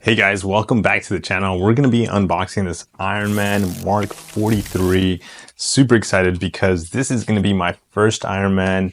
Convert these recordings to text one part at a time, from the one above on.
Hey guys, welcome back to the channel. We're going to be unboxing this Iron Man Mark 43. Super excited because this is going to be my first Iron Man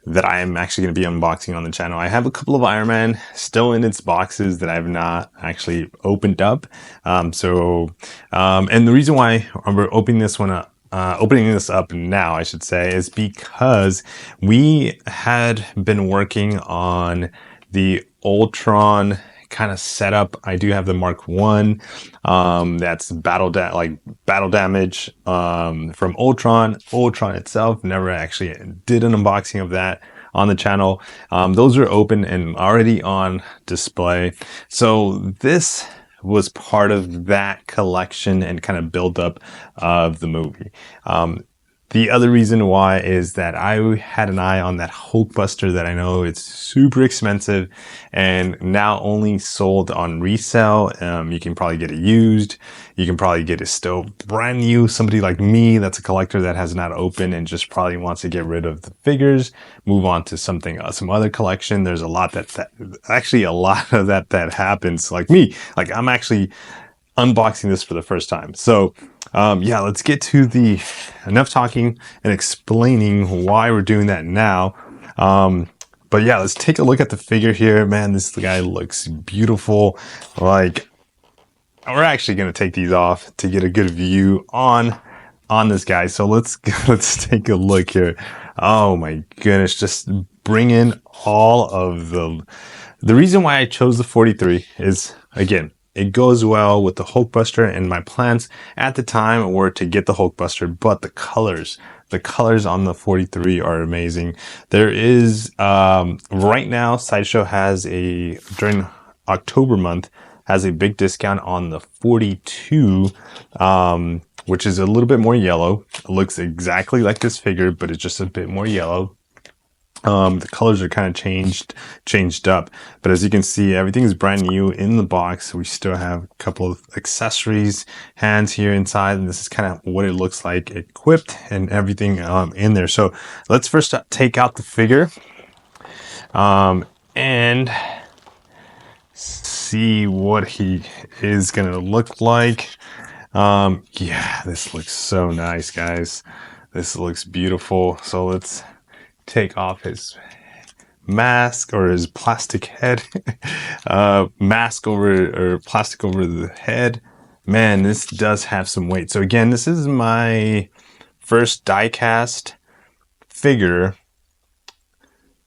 that I am actually going to be unboxing on the channel. I have a couple of Iron Man still in its boxes that I have not actually opened up. And the reason why we're opening this one up, opening this up now, I should say, is because we had been working on the Ultron kind of setup. I do have the Mark 1, that's battle damage from Ultron. Ultron itself, never actually did an unboxing of that on the channel. Those are open and already on display. So this was part of that collection and kind of build up of the movie. The other reason why is that I had an eye on that Hulkbuster that I know it's super expensive and now only sold on resale. You can probably get it used. You can probably get it still brand new. Somebody like me that's a collector that has not opened and just probably wants to get rid of the figures, move on to something, some other collection. There's a lot actually a lot of that happens. Like me, like I'm actually unboxing this for the first time. So yeah, let's get to the enough talking and explaining why we're doing that now. But yeah, let's take a look at the figure here. Man, this guy looks beautiful. Like, we're actually going to take these off to get a good view on this guy. So let's take a look here. Oh my goodness, just bring in all of the reason why I chose the 43 is, again, it goes well with the Hulkbuster, and my plans at the time were to get the Hulkbuster, but the colors on the 43 are amazing. There is, right now, Sideshow has during October month, has a big discount on the 42, which is a little bit more yellow. It looks exactly like this figure, but it's just a bit more yellow. The colors are kind of changed up, but as you can see, everything is brand new in the box. We still have a couple of accessories, hands here inside, and this is kind of what it looks like equipped and everything in there. So let's first take out the figure and see what he is going to look like. Yeah, this looks so nice, guys. This looks beautiful. So let's take off his mask or his plastic head, mask over or plastic over the head. Man, this does have some weight. So again, this is my first diecast figure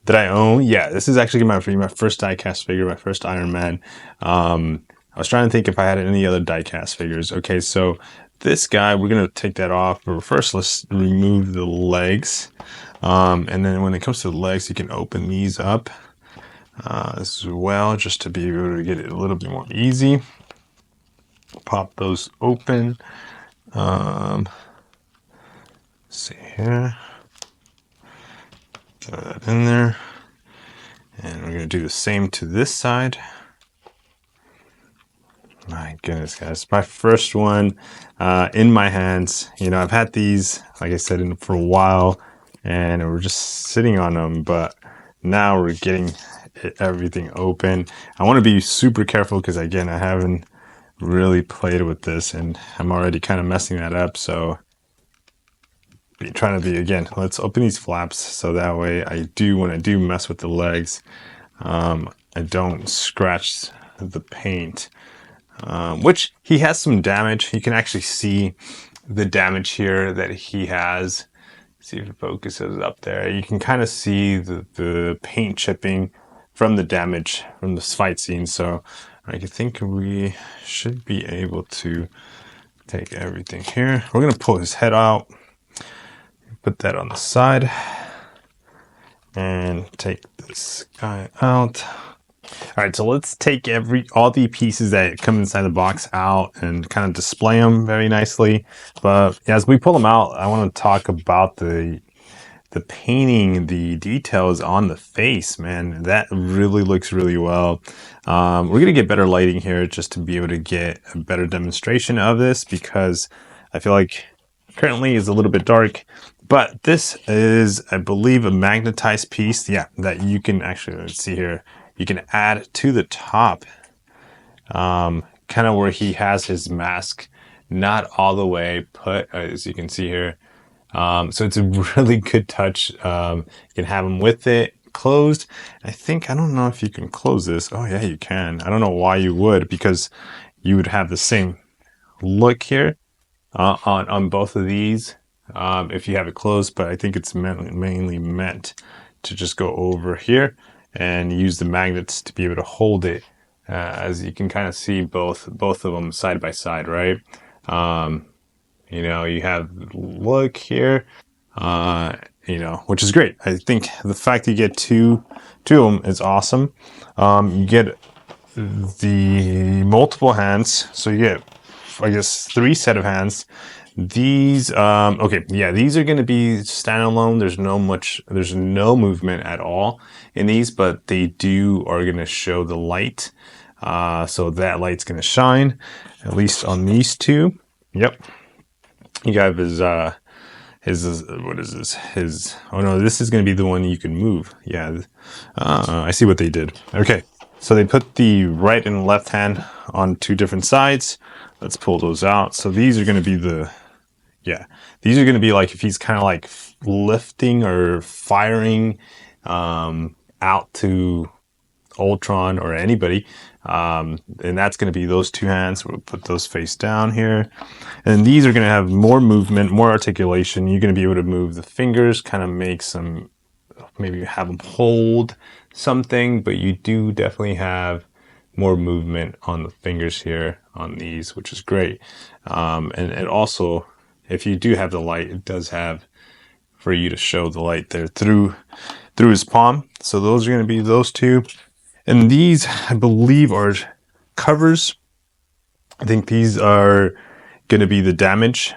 that I own. Yeah, this is actually my first diecast figure, my first Iron Man. I was trying to think if I had any other diecast figures. Okay, so this guy, we're going to take that off. But first, let's remove the legs. And then when it comes to the legs, you can open these up as well, just to be able to get it a little bit more easy. Pop those open. Let's see here. Throw that in there. And we're going to do the same to this side. My goodness, guys. My first one in my hands. You know, I've had these, like I said, for a while, and we're just sitting on them, but now we're getting everything open. I want to be super careful because, again, I haven't really played with this, and I'm already kind of messing that up, so trying to be, again, let's open these flaps so that way when I do mess with the legs, I don't scratch the paint. Which he has some damage. You can actually see the damage here that he has. See if it focuses up there. You can kind of see the paint chipping from the damage from this fight scene. So I think we should be able to take everything here. We're going to pull his head out, put that on the side, and take this guy out. All right, so let's take all the pieces that come inside the box out and kind of display them very nicely. But as we pull them out, I want to talk about the painting, the details on the face. Man, that really looks really well. We're gonna get better lighting here just to be able to get a better demonstration of this, because I feel like currently is a little bit dark. But this is, I believe, a magnetized piece. Yeah, that you can actually, let's see here. You can add to the top kind of where he has his mask not all the way put, as you can see here. So it's a really good touch. You can have them with it closed. I don't know if you can close this. Oh yeah, you can. I don't know why you would, because you would have the same look here on both of these if you have it closed, but I think it's mainly meant to just go over here and use the magnets to be able to hold it. As you can kind of see both of them side by side, right? You know, you have look here, you know, which is great. I think the fact that you get two of them is awesome. You get the multiple hands, so you get, I guess, 3 set of hands. These, okay, yeah, these are going to be standalone. There's no movement at all in these, but they are going to show the light. So that light's going to shine, at least on these two. Yep. You have his, what is this? Oh no, this is going to be the one you can move. Yeah. I see what they did. Okay. So they put the right and left hand on 2 different sides. Let's pull those out. So these are going to be these are going to be like if he's kind of like lifting or firing out to Ultron or anybody. And that's going to be those 2 hands. We'll put those face down here. And these are going to have more movement, more articulation. You're going to be able to move the fingers, kind of make some, maybe have them hold something, but you do definitely have more movement on the fingers here on these, which is great. And it also, if you do have the light, it does have for you to show the light there through his palm. So those are going to be those 2. And these, I believe, are covers. I think these are going to be the damage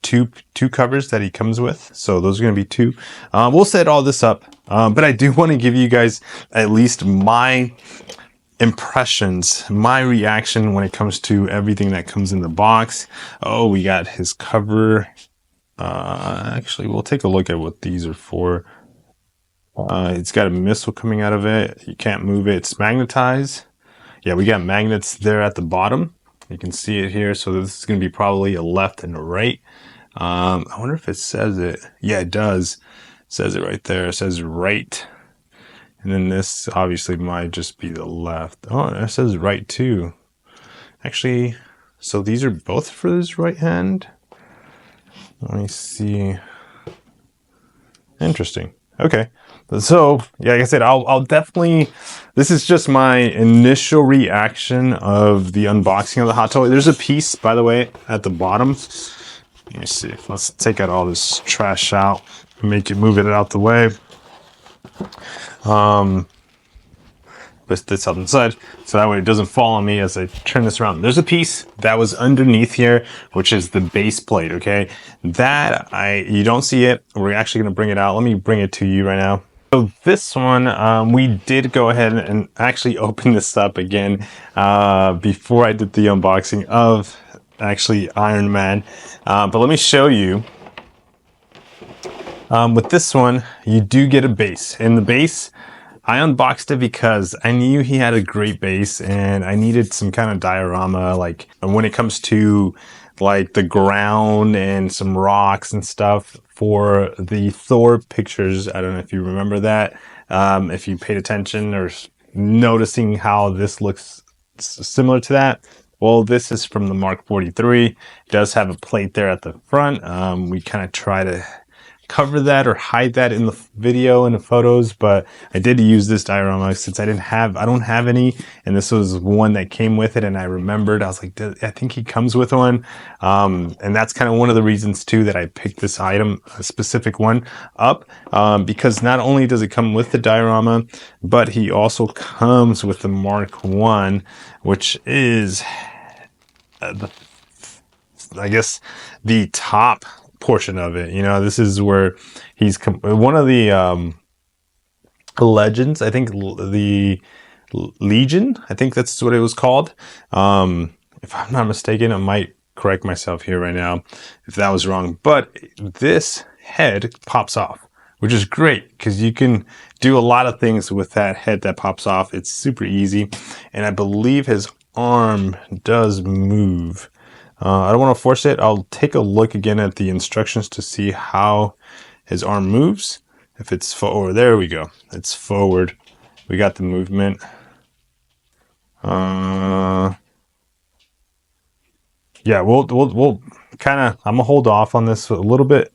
two covers that he comes with. So those are going to be 2. We'll set all this up. But I do want to give you guys at least my impressions, my reaction when it comes to everything that comes in the box. Oh, we got his cover. Actually, we'll take a look at what these are for. It's got a missile coming out of it. You can't move it. It's magnetized. Yeah, we got magnets there at the bottom. You can see it here. So this is going to be probably a left and a right. I wonder if it says it. Yeah, it does. It says it right there. It says right. And then this obviously might just be the left. Oh, it says right too. Actually, so these are both for this right hand. Let me see. Interesting. Okay. So, yeah, like I said, I'll definitely, this is just my initial reaction of the unboxing of the hot toy. There's a piece, by the way, at the bottom. Let me see. Let's take out all this trash out and move it out the way. Put this up inside so that way it doesn't fall on me as I turn this around. There's a piece that was underneath here, which is the base plate. Okay, you don't see it. We're actually going to bring it out. Let me bring it to you right now. So this one, we did go ahead and actually open this up again before I did the unboxing of actually Iron Man. But let me show you. With this one, you do get a base. In the base, I unboxed it because I knew he had a great base and I needed some kind of diorama, like when it comes to like the ground and some rocks and stuff for the Thor pictures. I don't know if you remember that. If you paid attention or noticing how this looks similar to that. Well, this is from the Mark 43. It does have a plate there at the front. We kind of try to cover that or hide that in the video and the photos, but I did use this diorama since I don't have any, and this was one that came with it, and I remembered, I was like, I think he comes with one, and that's kind of one of the reasons too that I picked this item, a specific one, up, because not only does it come with the diorama, but he also comes with the Mark 1, which is I guess the top portion of it. You know, this is where he's one of the legends, I think the Legion, I think that's what it was called. If I'm not mistaken, I might correct myself here right now if that was wrong, but this head pops off, which is great because you can do a lot of things with that head that pops off. It's super easy, and I believe his arm does move. I don't want to force it. I'll take a look again at the instructions to see how his arm moves. If it's forward, there we go. It's forward. We got the movement. Yeah, we'll kind of, I'm gonna hold off on this a little bit,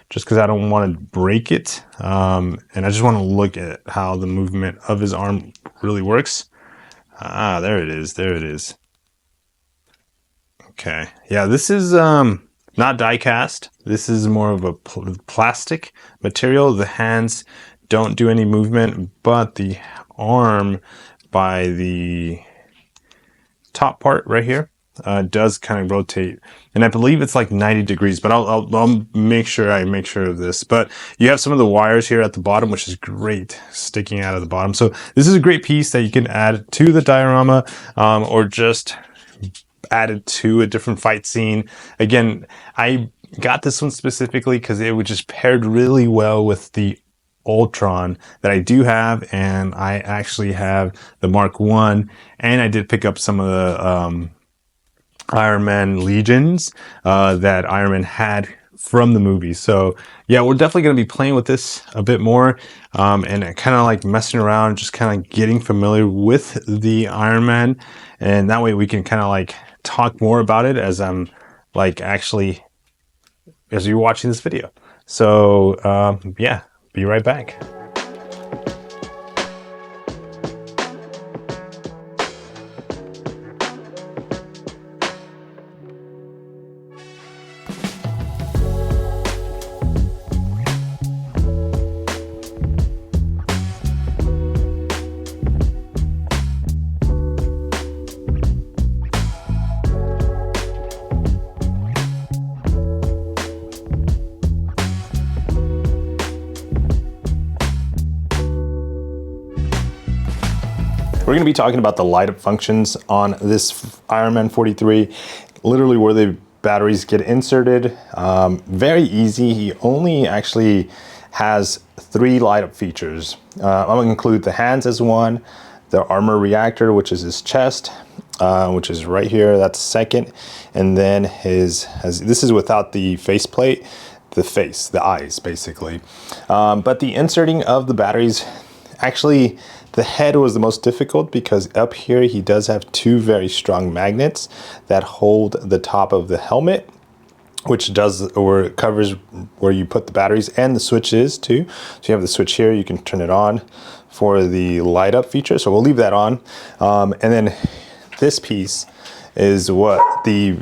just because I don't want to break it, and I just want to look at how the movement of his arm really works. Ah, there it is. There it is. Okay. Yeah, this is not die cast. This is more of a plastic material. The hands don't do any movement, but the arm by the top part right here does kind of rotate, and I believe it's like 90 degrees, but I'll make sure of this. But you have some of the wires here at the bottom, which is great, sticking out of the bottom. So this is a great piece that you can add to the diorama, or just added to a different fight scene. Again, I got this one specifically because it would just paired really well with the Ultron that I do have, and I actually have the Mark 1, and I did pick up some of the Iron Man Legions that Iron Man had from the movie. So yeah, we're definitely going to be playing with this a bit more, and kind of like messing around, just kind of getting familiar with the Iron Man, and that way we can kind of like talk more about it as I'm like actually as you're watching this video. So yeah, be right back. We're going to be talking about the light up functions on this Iron Man 43, literally where the batteries get inserted. Very easy. He only actually has 3 light up features. I'm going to include the hands as one, the armor reactor, which is his chest, which is right here, that's second, and then this is without the faceplate, the face, the eyes basically. But the inserting of the batteries, actually the head was the most difficult because up here he does have 2 very strong magnets that hold the top of the helmet, which does, or covers where you put the batteries, and the switch is too. So you have the switch here, you can turn it on for the light up feature. So we'll leave that on. And then this piece is what the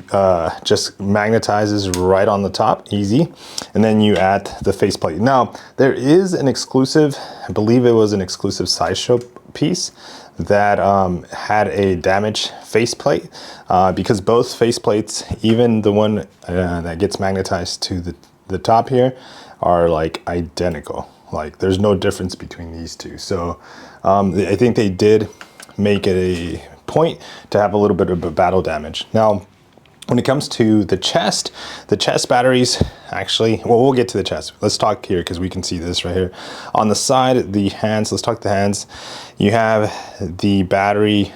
just magnetizes right on the top, easy. And then you add the faceplate. Now there is an exclusive, I believe it was an exclusive sideshow piece that had a damaged faceplate, because both faceplates, even the one that gets magnetized to the top here, are like identical. Like there's no difference between these two. So I think they did make it a point to have a little bit of a battle damage. Now, when it comes to the chest batteries, actually, well, we'll get to the chest. Let's talk here because we can see this right here. On the side, the hands, let's talk the hands. You have the battery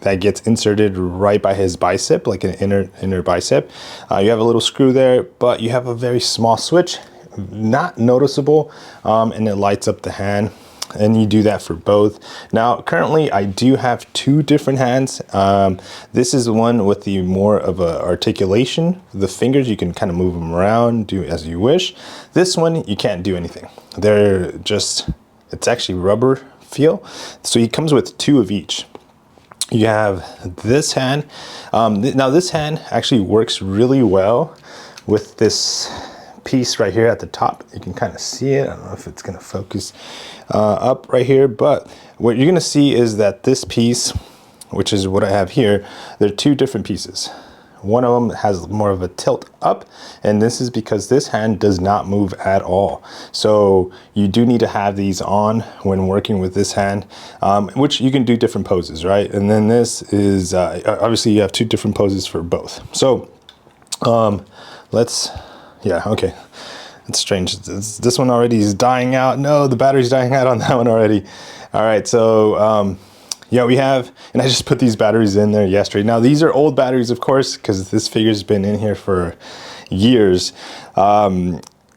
that gets inserted right by his bicep, like an inner bicep. You have a little screw there, but you have a very small switch, not noticeable, and it lights up the hand. And you do that for both. Now, currently, I do have 2 different hands. This is the one with the more of a articulation. The fingers, you can kind of move them around, do as you wish. This one, you can't do anything. They're just, it's actually rubber feel. So he comes with 2 of each. You have this hand. Now, this hand actually works really well with this piece right here at the top. You can kind of see it. I don't know if it's going to focus up right here, but what you're going to see is that this piece, which is what I have here, they're 2 different pieces. One of them has more of a tilt up, and this is because this hand does not move at all. So you do need to have these on when working with this hand, which you can do different poses, right? And then this is obviously you have 2 different poses for both. So yeah, okay. It's strange. This one already is dying out. No, the battery's dying out on that one already. All right, so yeah, we have, and I just put these batteries in there yesterday. Now these are old batteries, of course, because this figure's been in here for years.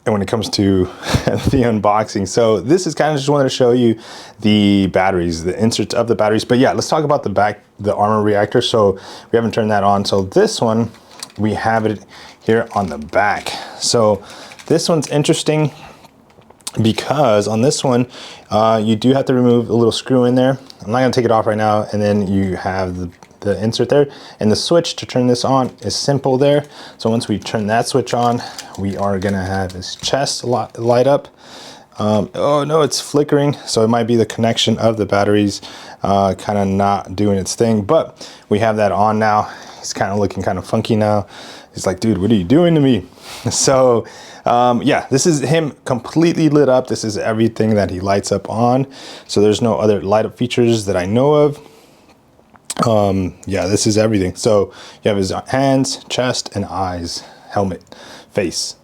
And when it comes to the unboxing, so this is kind of just wanted to show you the batteries, the inserts of the batteries. But yeah, let's talk about the armor reactor. So we haven't turned that on. So this one, we have it here on the back. So this one's interesting because on this one, you do have to remove a little screw in there. I'm not gonna take it off right now. And then you have the insert there, and the switch to turn this on is simple there. So once we turn that switch on, we are gonna have his chest light up. Oh no, it's flickering. So it might be the connection of the batteries kind of not doing its thing, but we have that on now. He's kind of looking kind of funky now. He's like, dude, what are you doing to me? So yeah, this is him completely lit up. This is everything that he lights up on. So there's no other light up features that I know of. Yeah, this is everything. So you have his hands, chest, and eyes, helmet, face,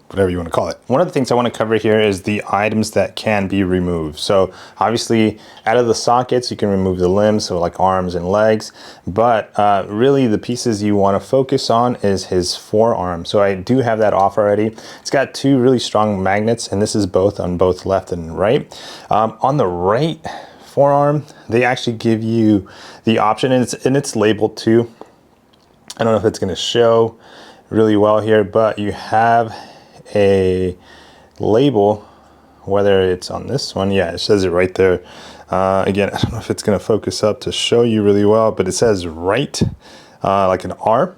whatever you want to call it. One of the things I want to cover here is the items that can be removed. So obviously out of the sockets, you can remove the limbs, so like arms and legs, but really the pieces you want to focus on is his forearm. So I do have that off already. It's got two really strong magnets, and this is both on both left and right. On the right forearm, they actually give you the option, and it's labeled too. I don't know if it's going to show really well here, but you have a label, whether it's on this one. Yeah, it says it right there. Again, I don't know if it's going to focus up to show you really well, but it says right, like an R.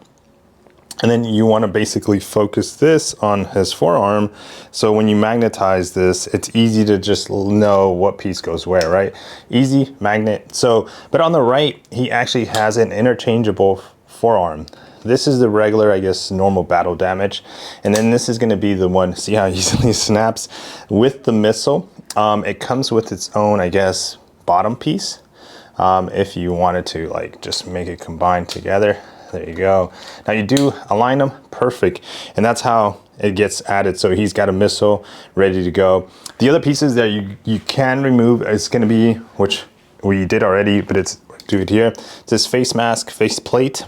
And then you want to basically focus this on his forearm. So when you magnetize this, it's easy to just know what piece goes where, right? Easy magnet. So, but on the right, he actually has an interchangeable forearm. This is the regular, I guess, normal battle damage. And then this is going to be the one, see how easily it snaps with the missile. It comes with its own, I guess, bottom piece. If you wanted to like just make it combine together. There you go. Now you do align them perfect, and that's how it gets added. So he's got a missile ready to go. The other pieces that you can remove is going to be, which we did already, but it's do it here. It's his face mask, face plate,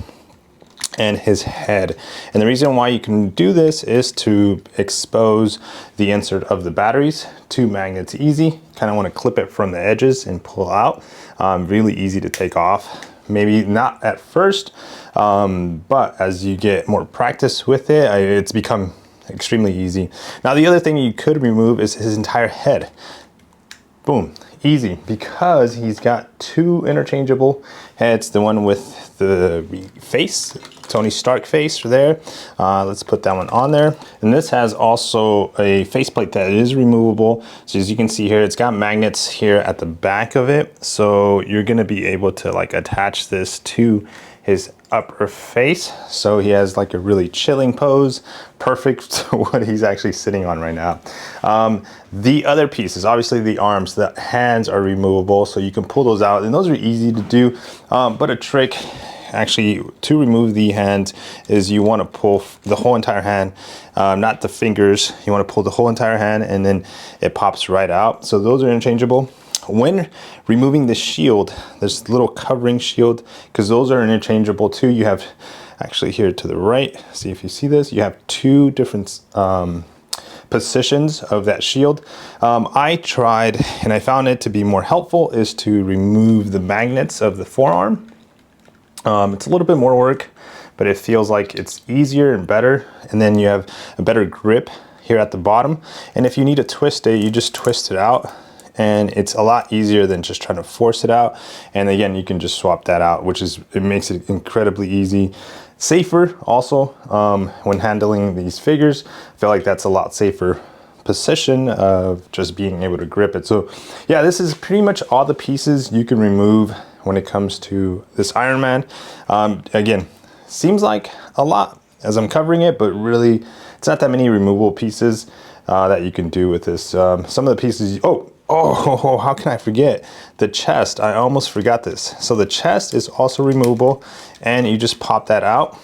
and his head. And the reason why you can do this is to expose the insert of the batteries. Two magnets easy. Kind of want to clip it from the edges and pull out. Really easy to take off. Maybe not at first, but as you get more practice with it, it's become extremely easy. Now the other thing you could remove is his entire head. Boom, easy, because he's got two interchangeable heads. The one with the face, Tony Stark face there. Let's put that one on there. And this has also a faceplate that is removable. So as you can see here, it's got magnets here at the back of it. So you're gonna be able to like attach this to his upper face. So he has like a really chilling pose, perfect to what he's actually sitting on right now. The other pieces, obviously the arms, the hands are removable, so you can pull those out, and those are easy to do. But a trick actually to remove the hand is you want to pull the whole entire hand, not the fingers. You want to pull the whole entire hand, and then it pops right out. So those are interchangeable. When removing the shield, there's a little covering shield, because those are interchangeable too. You have actually here to the right, see if you see this, you have two different positions of that shield. I tried, and I found it to be more helpful, is to remove the magnets of the forearm. It's a little bit more work, but it feels like it's easier and better. And then you have a better grip here at the bottom. And if you need to twist it, you just twist it out. And it's a lot easier than just trying to force it out. And again, you can just swap that out, it makes it incredibly easy. Safer also when handling these figures. I feel like that's a lot safer position of just being able to grip it. So yeah, this is pretty much all the pieces you can remove when it comes to this Iron Man. Again, seems like a lot as I'm covering it, but really it's not that many removable pieces that you can do with this. Some of the pieces, oh, how can I forget? The chest, I almost forgot this. So the chest is also removable, and you just pop that out.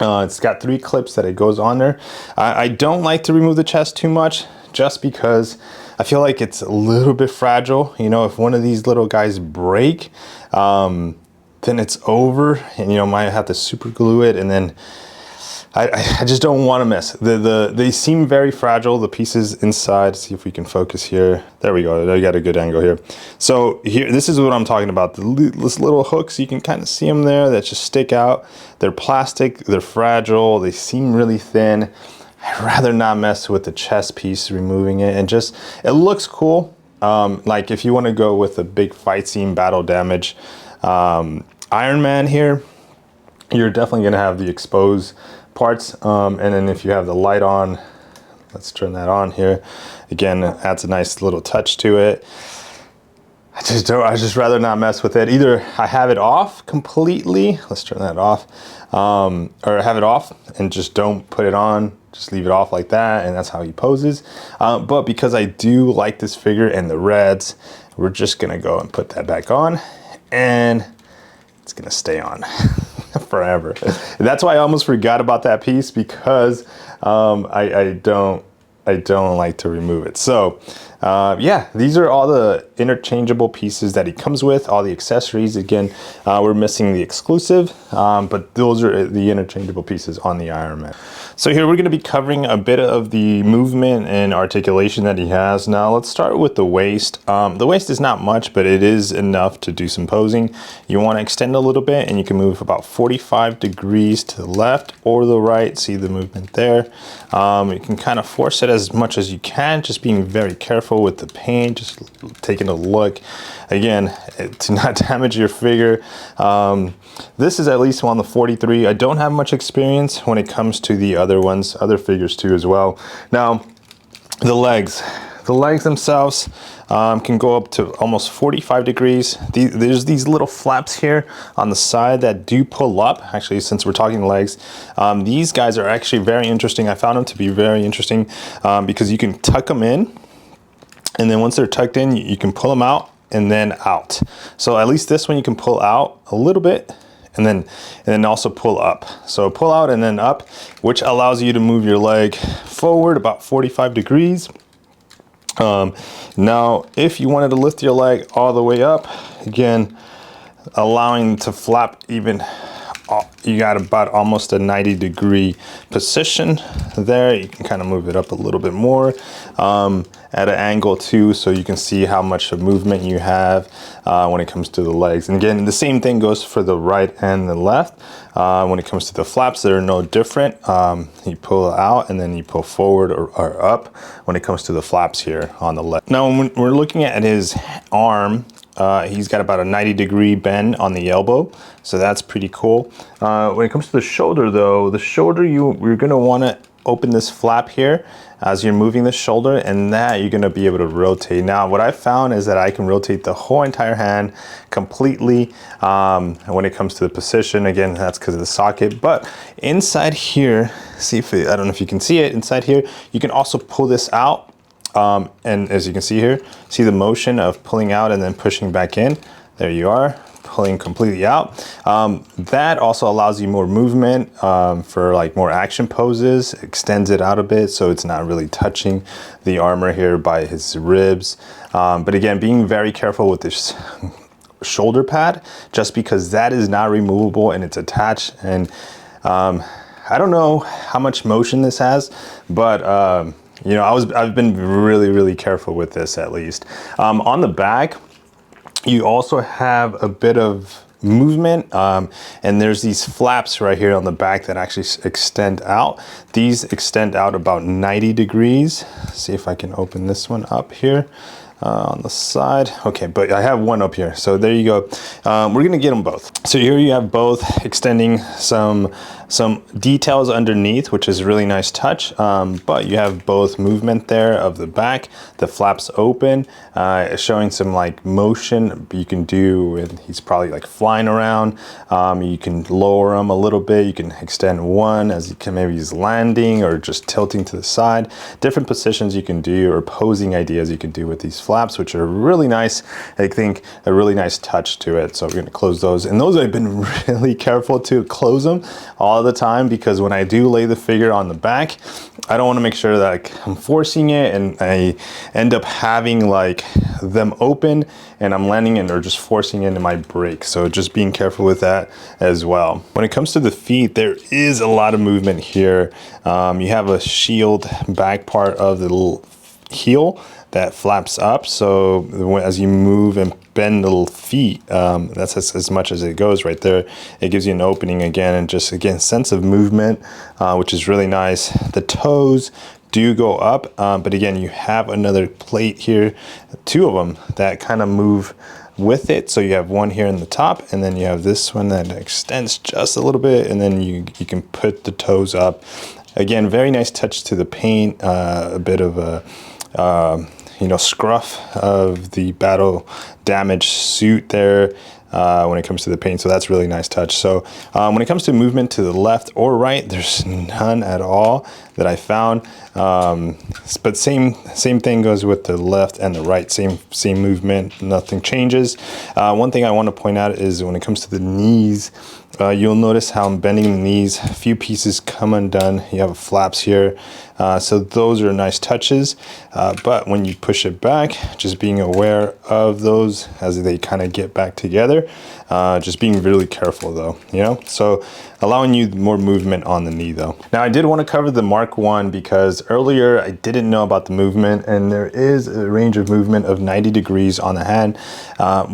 It's got 3 clips that it goes on there. I don't like to remove the chest too much, just because I feel like it's a little bit fragile. You know, if one of these little guys break, then it's over, and you know, might have to super glue it, and then I just don't want to mess. They seem very fragile, the pieces inside. See if we can focus here. There we go. I got a good angle here. So here, this is what I'm talking about. This little hooks, you can kind of see them there that just stick out. They're plastic, they're fragile, they seem really thin. I'd rather not mess with the chest piece, removing it, and just, it looks cool. Like if you want to go with a big fight scene, battle damage, Iron Man here, you're definitely going to have the exposed parts, and then if you have the light on, let's turn that on here. Again, it adds a nice little touch to it. I just rather not mess with it. Either I have it off completely, let's turn that off, or have it off and just don't put it on, just leave it off like that, and that's how he poses. But because I do like this figure and the reds, we're just gonna go and put that back on, and it's gonna stay on forever. And that's why I almost forgot about that piece, because I don't like to remove it. So yeah, these are all the interchangeable pieces that he comes with, all the accessories. Again, we're missing the exclusive, but those are the interchangeable pieces on the Iron Man. So here we're going to be covering a bit of the movement and articulation that he has. Now let's start with the waist. The waist is not much, but it is enough to do some posing. You want to extend a little bit, and you can move about 45 degrees to the left or the right. See the movement there. You can kind of force it as much as you can, just being very careful with the paint, just taking a look. Again, to not damage your figure. This is at least on the 43. I don't have much experience when it comes to the other ones, other figures too as well. Now, the legs themselves can go up to almost 45 degrees. There's these little flaps here on the side that do pull up. Actually, since we're talking legs, these guys are actually very interesting. I found them to be very interesting because you can tuck them in, and then once they're tucked in, you can pull them out and then out. So at least this one you can pull out a little bit, and then also pull up. So pull out and then up, which allows you to move your leg forward about 45 degrees. Now, if you wanted to lift your leg all the way up, again, allowing to flap even, you got about almost a 90-degree position there. You can kind of move it up a little bit more at an angle too, so you can see how much of movement you have when it comes to the legs. And again, the same thing goes for the right and the left. When it comes to the flaps, they're no different. You pull out and then you pull forward or up when it comes to the flaps here on the left. Now, when we're looking at his arm, he's got about a 90-degree bend on the elbow, so that's pretty cool. When it comes to the shoulder though, the shoulder, you're gonna wanna open this flap here as you're moving the shoulder, and that you're gonna be able to rotate. Now, what I found is that I can rotate the whole entire hand completely when it comes to the position. Again, that's because of the socket, but inside here, see if I don't know if you can see it, inside here, you can also pull this out. And as you can see here, see the motion of pulling out and then pushing back in. There you are, pulling completely out. That also allows you more movement for like more action poses, extends it out a bit so it's not really touching the armor here by his ribs. But again, being very careful with this shoulder pad, just because that is not removable and it's attached. And I don't know how much motion this has, but you know, I've been really careful with this, at least. On the back, you also have a bit of movement, and there's these flaps right here on the back that actually extend out. These extend out about 90 degrees. See if I can open this one up here. On the side. Okay, but I have one up here. So there you go. We're gonna get them both. So here you have both extending some details underneath, which is a really nice touch. But you have both movement there of the back, the flaps open, showing some like motion you can do with, he's probably like flying around. You can lower them a little bit. You can extend one as you can, maybe he's landing or just tilting to the side. Different positions you can do, or posing ideas you can do with these flaps, which are really nice. I think a really nice touch to it. So we're gonna close those. And those I've been really careful to close them all the time, because when I do lay the figure on the back, I don't wanna make sure that like, I'm forcing it and I end up having like them open and I'm landing and they're just forcing into my brake. So just being careful with that as well. When it comes to the feet, there is a lot of movement here. You have a shield back part of the little heel that flaps up. So as you move and bend the little feet, that's as much as it goes right there. It gives you an opening again, and just again, sense of movement, which is really nice. The toes do go up, but again, you have another plate here, two of them that kind of move with it. So you have one here in the top, and then you have this one that extends just a little bit, and then you can put the toes up. Again, very nice touch to the paint, a bit of a scruff of the battle damage suit there. When it comes to the paint, so that's really nice touch. So when it comes to movement to the left or right, there's none at all that I found. But same thing goes with the left and the right. Same movement, nothing changes. One thing I want to point out is when it comes to the knees, you'll notice how I'm bending the knees. A few pieces come undone. You have flaps here. So those are nice touches. But when you push it back, just being aware of those as they kind of get back together. Just being really careful though, so allowing you more movement on the knee though. Now I did want to cover the Mark 1 because earlier I didn't know about the movement, and there is a range of movement of 90 degrees on the hand,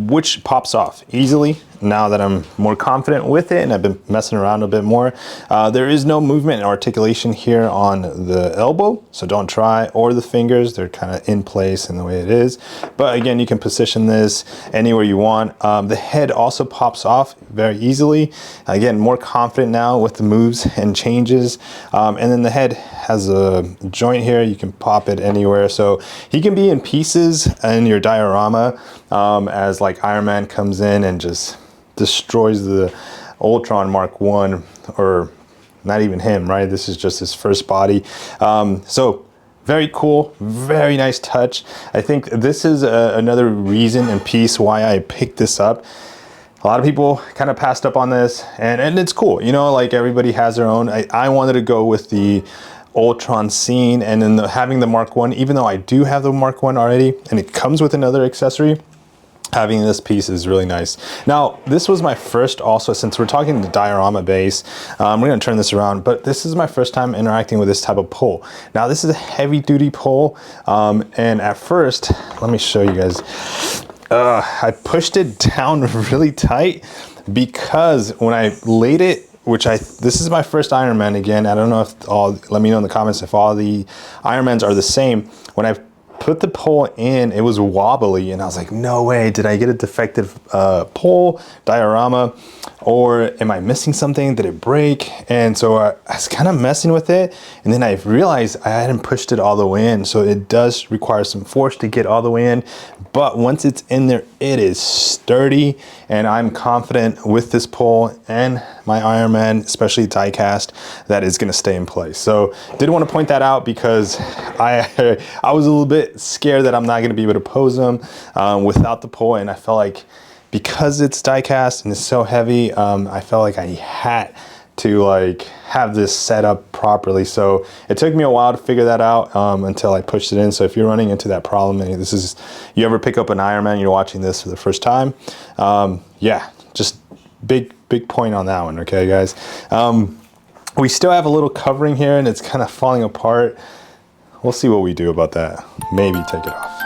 which pops off easily. Now that I'm more confident with it and I've been messing around a bit more, there is no movement and articulation here on the elbow, so don't try, or the fingers. They're kind of in place in the way it is. But again, you can position this anywhere you want. The head also pops off very easily. Again, more confident now with the moves and changes. And then the head has a joint here. You can pop it anywhere. So he can be in pieces in your diorama as like Iron Man comes in and just destroys the Ultron Mark 1, or not even him, right? This is just his first body. So very cool, very nice touch. I think this is another reason and piece why I picked this up. A lot of people kind of passed up on this, and it's cool, like everybody has their own. I wanted to go with the Ultron scene, and then having the Mark 1, even though I do have the Mark 1 already, and it comes with another accessory, having this piece is really nice. Now, this was my first also, since we're talking the diorama base, we're gonna turn this around, but this is my first time interacting with this type of pole. Now, this is a heavy duty pole, and at first, let me show you guys. I pushed it down really tight because when I laid it, this is my first Iron Man again. I don't know if let me know in the comments if all the Iron Mans are the same. When I put the pole in, it was wobbly, and I was like, no way, did I get a defective pole, diorama, or am I missing something? Did it break? And so I was kind of messing with it, and then I realized I hadn't pushed it all the way in, so it does require some force to get all the way in, but once it's in there, it is sturdy, and I'm confident with this pole and my Iron Man, especially Diecast, that is gonna stay in place. So did want to point that out because I was a little bit scared that I'm not gonna be able to pose them without the pole, and I felt like because it's Diecast and it's so heavy, I felt like I had to like have this set up properly. So it took me a while to figure that out until I pushed it in. So if you're running into that problem, and you ever pick up an Iron Man, you're watching this for the first time, yeah, just big point on that one, okay guys? We still have a little covering here and it's kind of falling apart. We'll see what we do about that. Maybe take it off.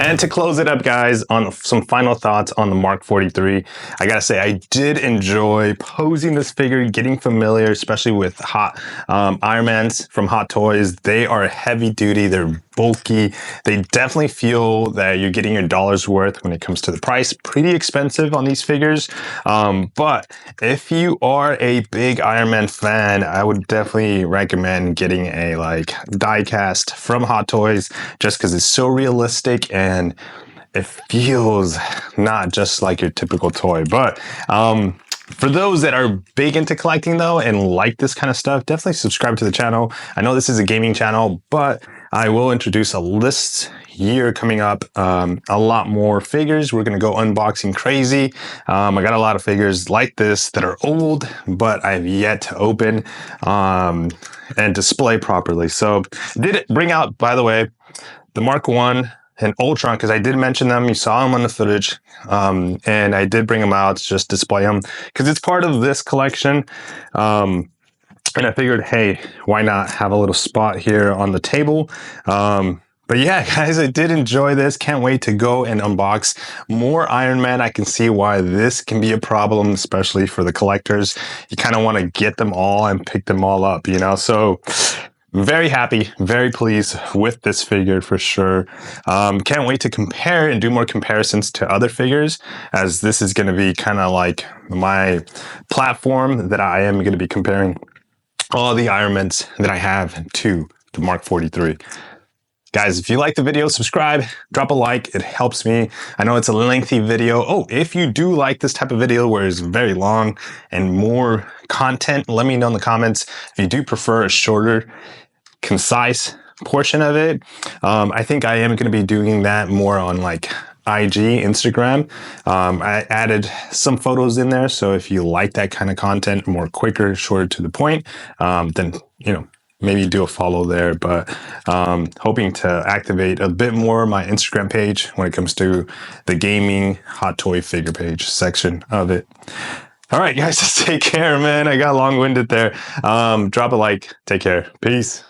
And to close it up, guys, on some final thoughts on the Mark 43, I gotta say, I did enjoy posing this figure, getting familiar, especially with hot Ironmans from Hot Toys. They are heavy duty, they're bulky. They definitely feel that you're getting your dollar's worth when it comes to the price. Pretty expensive on these figures. But if you are a big Iron Man fan, I would definitely recommend getting a diecast from Hot Toys, just because it's so realistic and it feels not just like your typical toy. But for those that are big into collecting though and like this kind of stuff, definitely subscribe to the channel. I know this is a gaming channel, but I will introduce a list year coming up. A lot more figures. We're going to go unboxing crazy. I got a lot of figures like this that are old, but I've yet to open and display properly. So did bring out, by the way, the Mark 1 and Ultron, because I did mention them. You saw them on the footage, and I did bring them out to just display them because it's part of this collection. And I figured, hey, why not have a little spot here on the table? But yeah, guys, I did enjoy this. Can't wait to go and unbox more Iron Man. I can see why this can be a problem, especially for the collectors. You kind of want to get them all and pick them all up, you know? So very happy, very pleased with this figure for sure. Can't wait to compare and do more comparisons to other figures, as this is going to be kind of like my platform that I am going to be comparing all the Ironmans that I have to the Mark 43. Guys, if you like the video, subscribe, drop a like, it helps me. I know it's a lengthy video. Oh, if you do like this type of video where it's very long and more content, let me know in the comments. If you do prefer a shorter, concise portion of it, I think I am going to be doing that more on IG, Instagram. I added some photos in there, so if you like that kind of content, more quicker, shorter to the point, then, you know, maybe do a follow there. But hoping to activate a bit more my Instagram page when it comes to the gaming hot toy figure page section of it. All right, guys, take care, man. I got long-winded there. Drop a like. Take care. Peace.